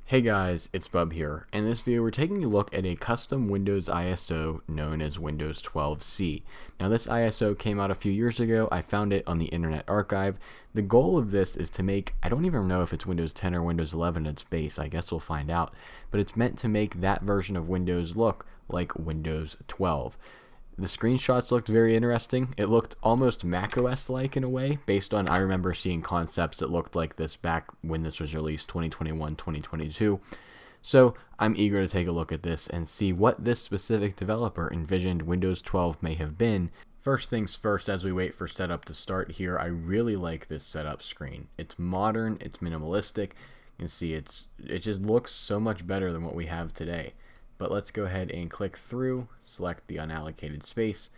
Hey guys, it's Bub here. In this video, we're taking a look at a custom Windows ISO known as Windows 12C. Now this ISO came out a few years ago. I found it on the Internet Archive. The goal of this is to make, I don't even know if it's Windows 10 or Windows 11 at its base, I guess we'll find out, but it's meant to make that version of Windows look like Windows 12. The screenshots looked very interesting. It looked almost macOS-like in a way, based on, I remember seeing concepts that looked like this back when this was released, 2021, 2022. So I'm eager to take a look at this and see what this specific developer envisioned Windows 12 may have been. First things first, as we wait for setup to start here, I really like this setup screen. It's modern, it's minimalistic. You can see it just looks so much better than what we have today. But let's go ahead and click through, select the unallocated space.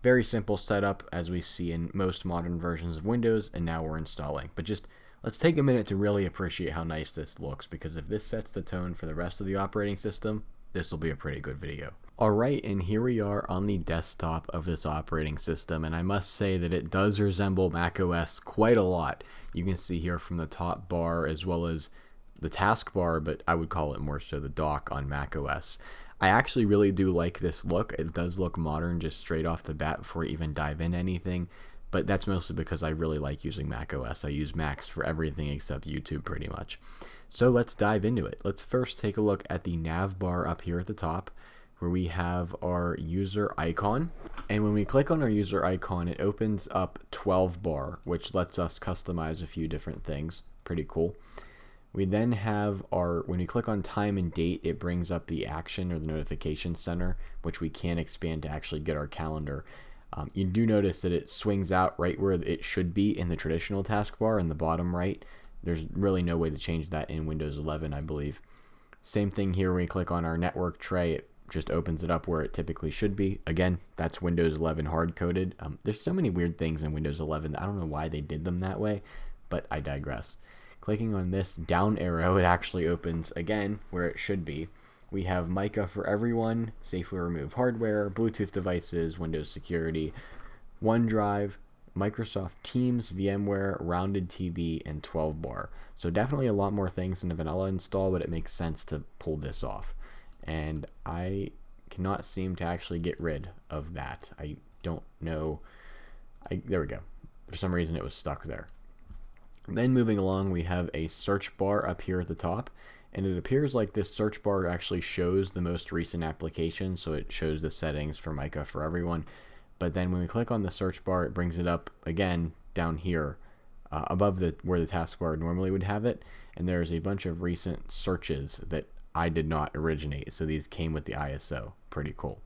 Very simple setup as we see in most modern versions of Windows, and now we're installing. But just let's take a minute to really appreciate how nice this looks, because if this sets the tone for the rest of the operating system, this will be a pretty good video. Alright, and here we are on the desktop of this operating system, and I must say that it does resemble macOS quite a lot. You can see here from the top bar as well as the taskbar, but I would call it more so the dock on macOS. I actually really do like this look. It does look modern just straight off the bat before you even dive in anything, but that's mostly because I really like using macOS. I use Macs for everything except YouTube pretty much. So let's dive into it. Let's first take a look at the nav bar up here at the top, where we have our user icon. And when we click on our user icon, it opens up 12 bar, which lets us customize a few different things. Pretty cool. We then have when we click on time and date, it brings up the action or the notification center, which we can expand to actually get our calendar. You do notice that it swings out right where it should be in the traditional taskbar in the bottom right. There's really no way to change that in Windows 11, I believe. Same thing here, when we click on our network tray, it just opens it up where it typically should be. Again, that's Windows 11 hard-coded. There's so many weird things in Windows 11. I don't know why they did them that way, but I digress. Clicking on this down arrow, it actually opens again where it should be. We have Mica for everyone, safely remove hardware, Bluetooth devices, Windows security, OneDrive, Microsoft Teams, VMware, rounded TV, and 12 bar. So definitely a lot more things than a vanilla install, but it makes sense to pull this off. And I cannot seem to actually get rid of that. I don't know. There we go. For some reason it was stuck there. Then moving along, we have a search bar up here at the top, and it appears like this search bar actually shows the most recent application, so it shows the settings for Mica for everyone. But then when we click on the search bar, it brings it up again down here above where the taskbar normally would have it, and there's a bunch of recent searches that I did not originate, so these came with the ISO. Pretty cool.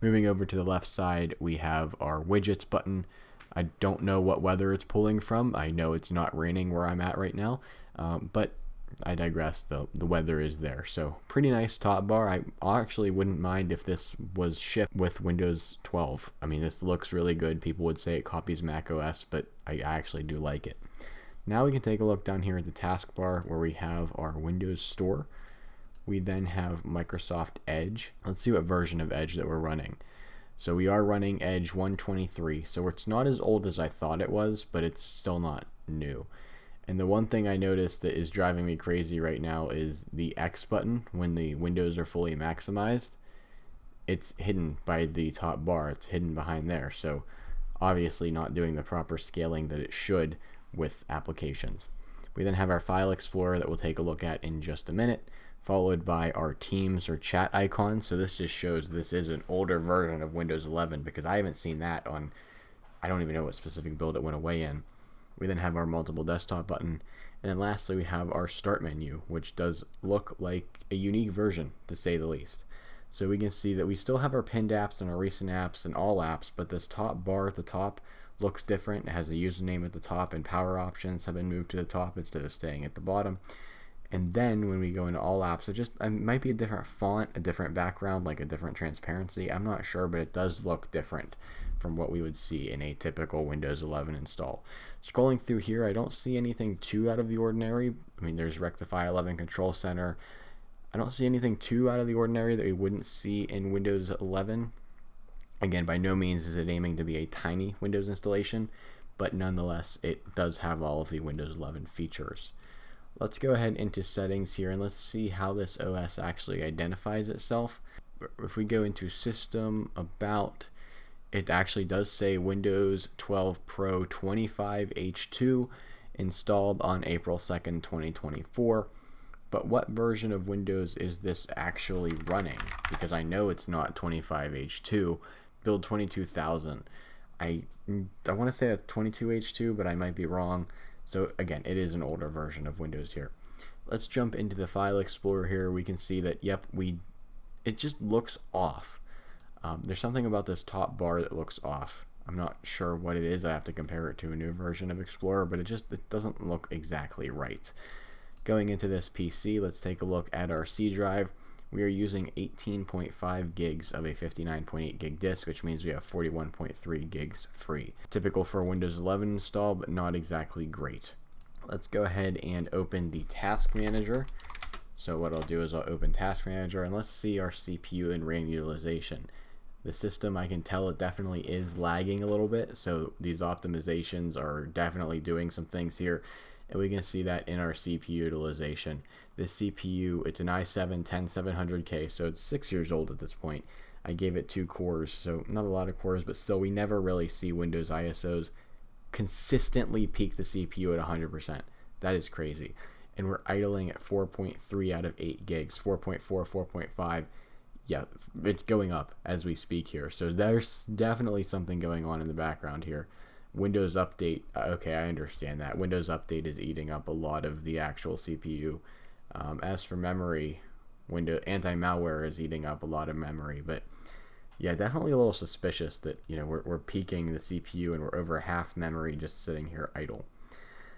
Moving over to the left side, we have our widgets button. I don't know what weather it's pulling from. I know it's not raining where I'm at right now, but I digress. The weather is there. So pretty nice top bar. I actually wouldn't mind if this was shipped with Windows 12. I mean, this looks really good. People would say it copies macOS, but I actually do like it. Now we can take a look down here at the taskbar where we have our Windows Store. We then have Microsoft Edge. Let's see what version of Edge that we're running. So we are running Edge 123, so it's not as old as I thought it was, but it's still not new. And the one thing I noticed that is driving me crazy right now is the X button. When the windows are fully maximized, it's hidden by the top bar. It's hidden behind there, so obviously not doing the proper scaling that it should with applications. We then have our File Explorer that we'll take a look at in just a minute, followed by our Teams or chat icon. So this just shows this is an older version of Windows 11, because I haven't seen that on, I don't even know what specific build it went away in. We then have our multiple desktop button, and then lastly we have our start menu, which does look like a unique version to say the least. So we can see that we still have our pinned apps and our recent apps and all apps, but this top bar at the top looks different. It has a username at the top, and power options have been moved to the top instead of staying at the bottom. And then when we go into all apps, it might be a different font, a different background, like a different transparency. I'm not sure, but it does look different from what we would see in a typical Windows 11 install. Scrolling through here, I don't see anything too out of the ordinary. I mean, there's Rectify 11 Control Center. I don't see anything too out of the ordinary that we wouldn't see in Windows 11. Again, by no means is it aiming to be a tiny Windows installation, but nonetheless, it does have all of the Windows 11 features. Let's go ahead into settings here and let's see how this OS actually identifies itself. If we go into System, About, it actually does say Windows 12 Pro 25H2 installed on April 2nd, 2024. But what version of Windows is this actually running? Because I know it's not 25H2, build 22,000. I want to say that's 22H2, but I might be wrong. So again, it is an older version of Windows here. Let's jump into the File Explorer here. We can see that, yep, it just looks off. There's something about this top bar that looks off. I'm not sure what it is. I have to compare it to a new version of Explorer, but it doesn't look exactly right. Going into this PC, let's take a look at our C drive. We are using 18.5 gigs of a 59.8 gig disk, which means we have 41.3 gigs free. Typical for Windows 11 install, but not exactly great. Let's go ahead and open the Task Manager. So what I'll do is I'll open Task Manager and let's see our CPU and RAM utilization. The system, I can tell it definitely is lagging a little bit, so these optimizations are definitely doing some things here. And we can see that in our CPU utilization. This CPU, it's an i7-10700K, so it's 6 years old at this point. I gave it 2 cores, so not a lot of cores, but still we never really see Windows ISOs consistently peak the CPU at 100%. That is crazy. And we're idling at 4.3 out of 8 gigs, 4.4, 4.5. Yeah, it's going up as we speak here. So there's definitely something going on in the background here. Windows Update, okay, I understand that. Windows Update is eating up a lot of the actual CPU. As for memory, Windows anti-malware is eating up a lot of memory. But yeah, definitely a little suspicious that, you know, we're peaking the CPU and we're over half memory just sitting here idle.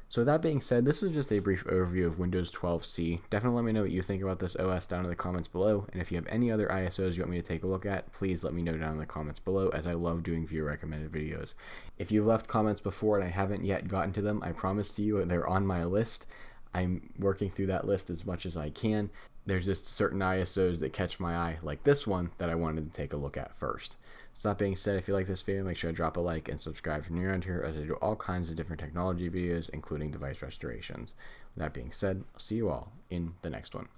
So that being said, this is just a brief overview of Windows 12C. Definitely let me know what you think about this OS down in the comments below. And if you have any other ISOs you want me to take a look at, please let me know down in the comments below, as I love doing viewer recommended videos. If you've left comments before and I haven't yet gotten to them, I promise to you they're on my list. I'm working through that list as much as I can. There's just certain ISOs that catch my eye, like this one, that I wanted to take a look at first. So that being said, if you like this video, make sure to drop a like and subscribe if you're new around here, as I do all kinds of different technology videos, including device restorations. With that being said, I'll see you all in the next one.